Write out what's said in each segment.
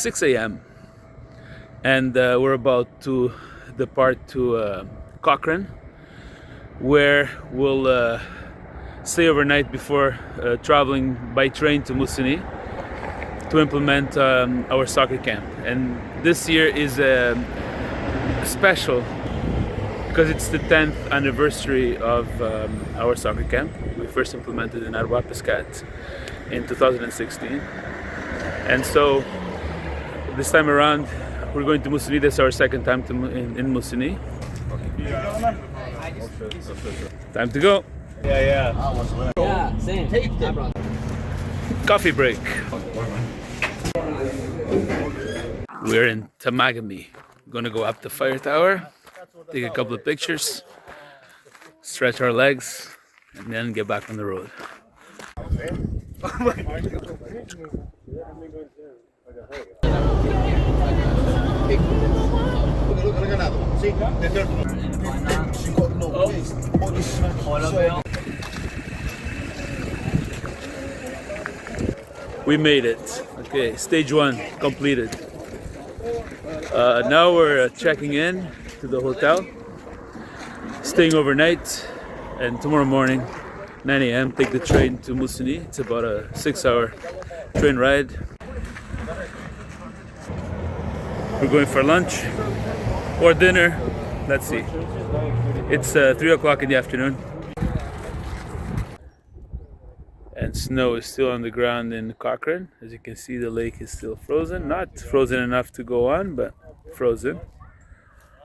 6 a.m. and we're about to depart to Cochrane, where we'll stay overnight before traveling by train to Moosonee to implement our soccer camp. And this year is special because it's the 10th anniversary of our soccer camp. We first implemented in Arwapiscat in 2016, and so this time around we're going to Moosonee. This is our second time in Moosonee. Time to go. Yeah, same. Coffee break. We're in Tamagami. Gonna go up the fire tower, take a couple of pictures, stretch our legs, and then get back on the road. We made it. Okay, stage 1 completed. Now we're checking in to the hotel, staying overnight, and tomorrow morning, 9 a.m., take the train to Moosonee. It's about a 6-hour train ride. We're going for lunch or dinner. Let's see. It's 3 o'clock in the afternoon. And snow is still on the ground in Cochrane. As you can see, the lake is still frozen. Not frozen enough to go on, but frozen.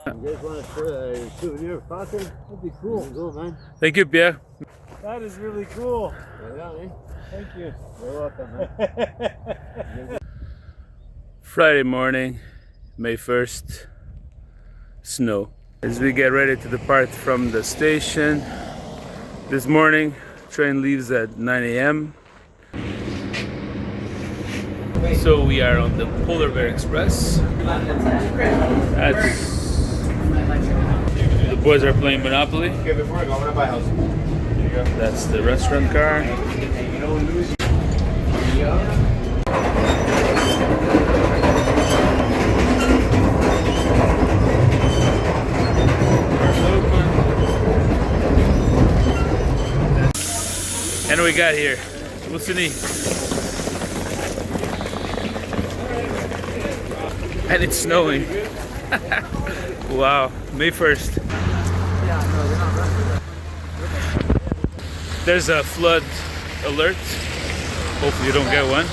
You guys want a souvenir of Cochrane? That'd be cool. Cool, man. Thank you, Pierre. That is really cool. Yeah, eh? Thank you. You're welcome, man. Friday morning, May 1st, snow. As we get ready to depart from the station this morning, train leaves at 9 a.m. So we are on the Polar Bear Express. The boys are playing Monopoly. That's the restaurant car. And we got here, Moosonee. And it's snowing. Wow, May 1st. There's a flood alert. Hopefully you don't get one.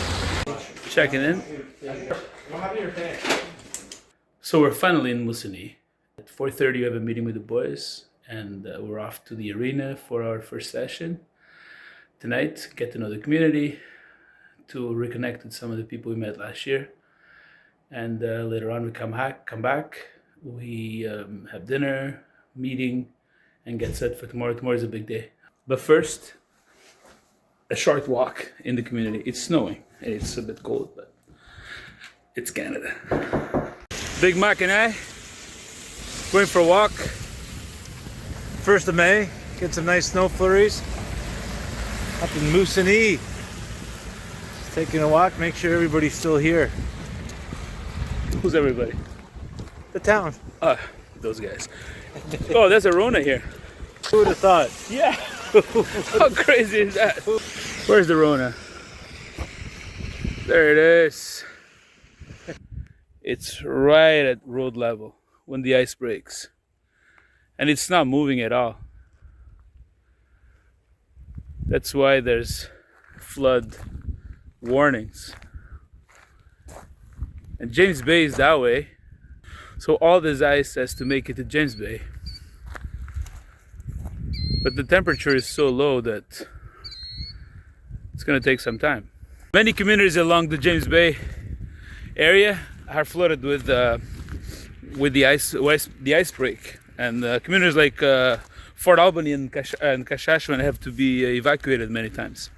Checking in. So we're finally in Moosonee. At 4:30 we have a meeting with the boys, and we're off to the arena for our first session. Tonight, get to know the community, to reconnect with some of the people we met last year. And later on we come back, we have dinner, meeting, and get set for tomorrow. Tomorrow is a big day. But first, a short walk in the community. It's snowing, it's a bit cold, but it's Canada. Big Mac and I, going for a walk. 1st of May, get some nice snow flurries. Up in Moosonee. Just taking a walk, make sure everybody's still here. Who's everybody? The town. Those guys. Oh, there's a Rona here. Who would have thought? Yeah. How crazy is that? Where's the Rona? There it is. It's right at road level when the ice breaks. And it's not moving at all. That's why there's flood warnings. And James Bay is that way. So all this ice has to make it to James Bay. But the temperature is so low that it's going to take some time. Many communities along the James Bay area are flooded with the ice break, and communities like Fort Albany and Kashachewan have to be evacuated many times.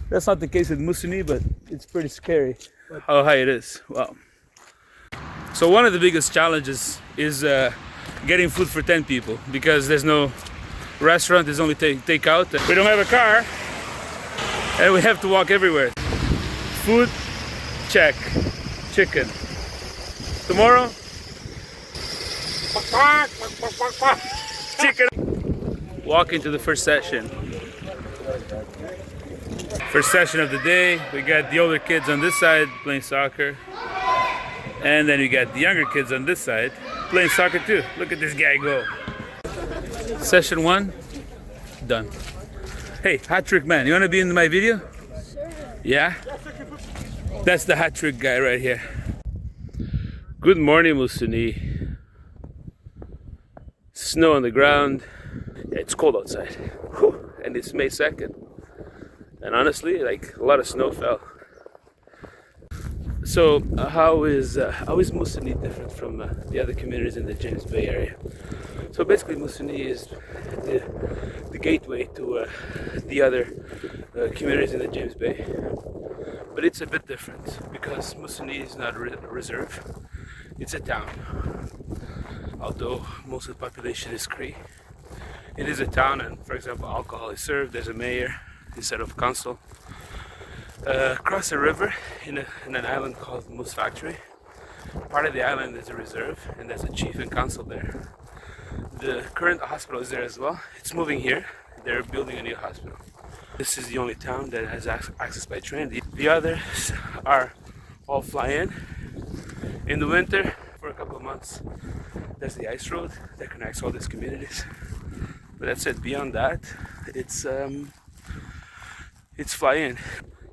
That's not the case with Moosonee, but it's pretty scary how high it is. Wow. So one of the biggest challenges is getting food for 10 people, because there's no restaurant, there's only takeout. We don't have a car, and we have to walk everywhere. Food, check. chicken. Tomorrow, chicken. Walk into the first session. First session of the day. We got the older kids on this side playing soccer. And then we got the younger kids on this side playing soccer too. Look at this guy go. Session 1, done. Hey, hat trick man, you wanna be in my video? Sure. Yeah? That's the hat trick guy right here. Good morning, Moosonee. Snow on the ground. Yeah, it's cold outside. Whew. And it's May 2nd. And honestly, like, a lot of snow fell. So how is Moosonee different from the other communities in the James Bay area? So basically, Moosonee is the gateway to the other communities in the James Bay. But it's a bit different because Moosonee is not a reserve, it's a town. Although most of the population is Cree, it is a town, and for example, alcohol is served. There's a mayor instead of council. Across a river in an island called Moose Factory. Part of the island is a reserve, and there's a chief and council there. The current hospital is there as well. It's moving here. They're building a new hospital. This is the only town that has access by train. The others are all fly in the winter for a couple of months. There's the ice road that connects all these communities. But that's it. Beyond that, it's fly in.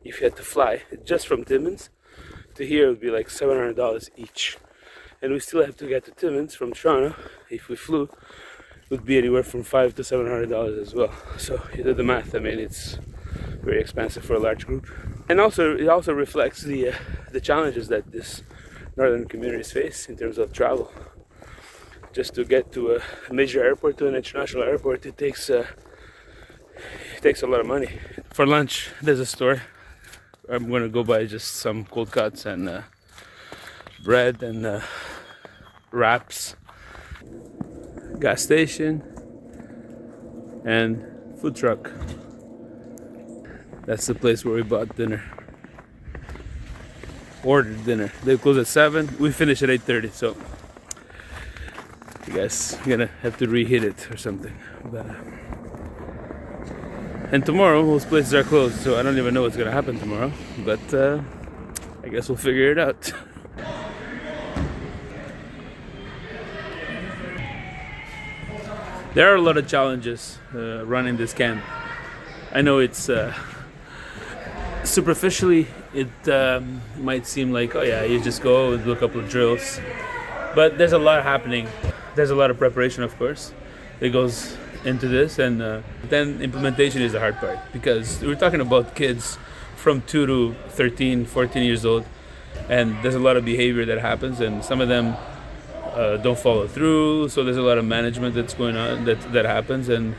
If you had to fly just from Timmins to here, it would be like $700 each. And we still have to get to Timmins from Toronto. If we flew, it would be anywhere from $500 to $700 as well. So you do the math. I mean, it's very expensive for a large group. And also, it also reflects the challenges that this northern communities face in terms of travel. Just to get to a major airport, to an international airport, it takes a lot of money. For lunch, there's a store. I'm gonna go buy just some cold cuts and bread and wraps. Gas station and food truck. That's the place where we bought dinner. Ordered dinner. They close at 7. We finish at 8:30. So you guys are gonna have to reheat it or something. But, and tomorrow, most places are closed, so I don't even know what's gonna happen tomorrow. But I guess we'll figure it out. There are a lot of challenges running this camp. I know it's superficially it might seem like, oh yeah, you just go and do a couple of drills, but there's a lot happening. There's a lot of preparation, of course, that goes into this, and then implementation is the hard part, because we're talking about kids from 2 to 13, 14 years old, and there's a lot of behavior that happens, and some of them don't follow through, so there's a lot of management that's going on that happens, and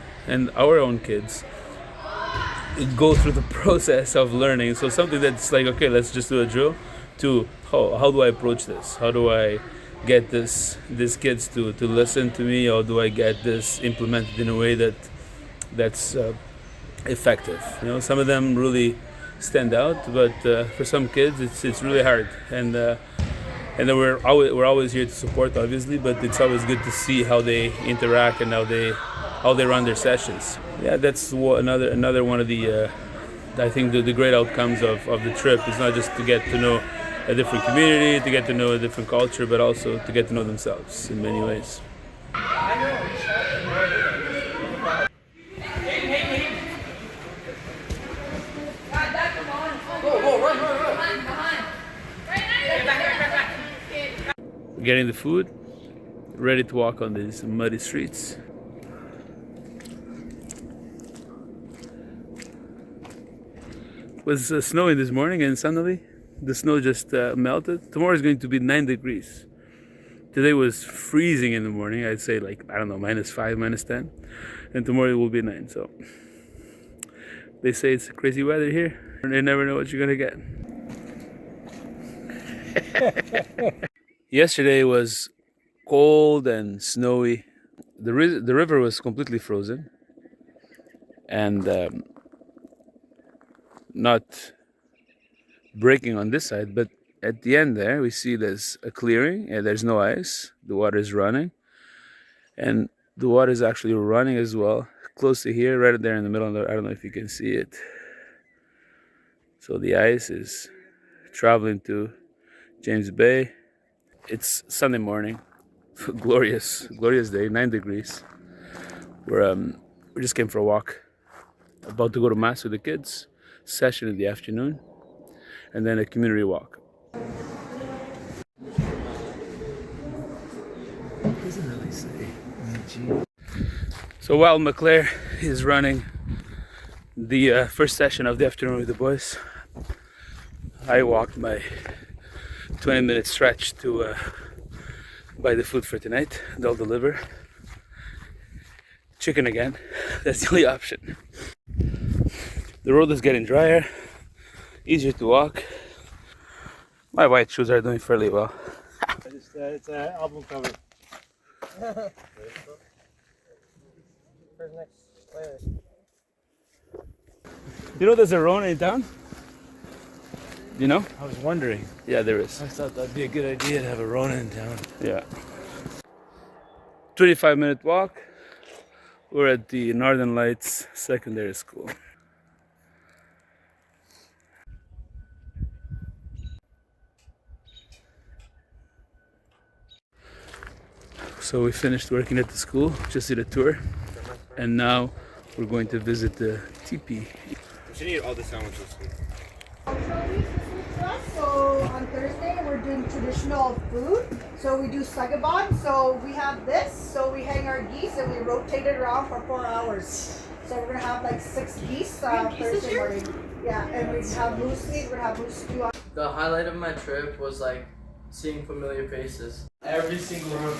our own kids go through the process of learning. So something that's like, okay, let's just do a drill, to how do I approach this? How do I get these kids to listen to me? Or do I get this implemented in a way that's effective? You know, some of them really stand out, but for some kids it's really hard. And then we're always here to support, obviously, but it's always good to see how they interact and how they run their sessions. Yeah, that's another one of the I think the great outcomes of the trip is not just to get to know a different community, to get to know a different culture, but also to get to know themselves in many ways. Getting the food, ready to walk on these muddy streets. It was snowing this morning, and suddenly the snow just melted. Tomorrow is going to be 9 degrees. Today was freezing in the morning. I'd say, like, I don't know, -5, -10, and tomorrow it will be 9. So they say it's crazy weather here, and you never know what you're gonna get. Yesterday was cold and snowy. The river was completely frozen, and not breaking on this side, but at the end there, we see there's a clearing and there's no ice. The water is running. And the water is actually running as well. Close to here, right there in the middle of the, I don't know if you can see it. So the ice is traveling to James Bay. It's Sunday morning. glorious day, 9 degrees. We just came for a walk. About to go to mass with the kids. Session in the afternoon. And then a community walk. Doesn't really say. So while McClare is running the first session of the afternoon with the boys, I walked my 20-minute stretch to buy the food for tonight. They'll deliver. Chicken again. That's the only option. The road is getting drier, easier to walk. My white shoes are doing fairly well. It's an album cover. You know there's a Rona in town? You know? I was wondering. Yeah, there is. I thought that'd be a good idea to have a Rona in town. Yeah. 25-minute walk. We're at the Northern Lights Secondary School. So we finished working at the school, just did a tour, and now we're going to visit the teepee. We should eat all the sandwiches. So on Thursday we're doing traditional food. So we do sagabon. So we have this. So we hang our geese and we rotate it around for 4 hours. So we're gonna have like 6 geese Thursday morning. Yeah, and we have moosonee. We're gonna have moose stew on. The highlight of my trip was like seeing familiar faces. Every single one.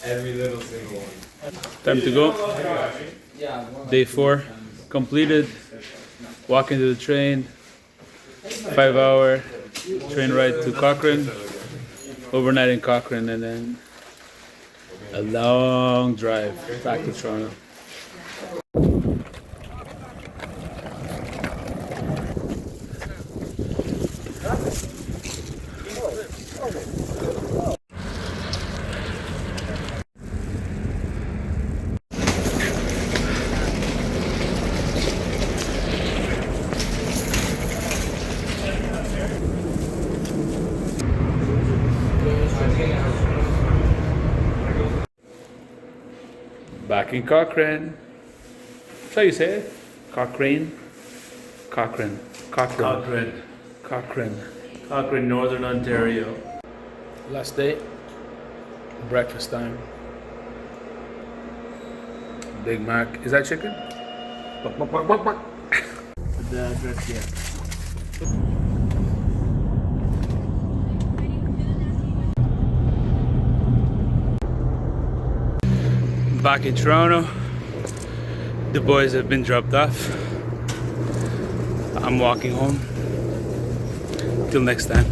Every little single one. Time to go. Yeah. Day 4 completed. Walking to the train. 5-hour train ride to Cochrane. Overnight in Cochrane, and then a long drive back to Toronto. Back in Cochrane. That's how you say it? Cochrane? Cochrane. Cochrane. Cochrane. Cochrane, Northern Ontario. Last day. Breakfast time. Big Mac. Is that chicken? The address, yeah. Back in Toronto. The boys have been dropped off. I'm walking home. Till next time.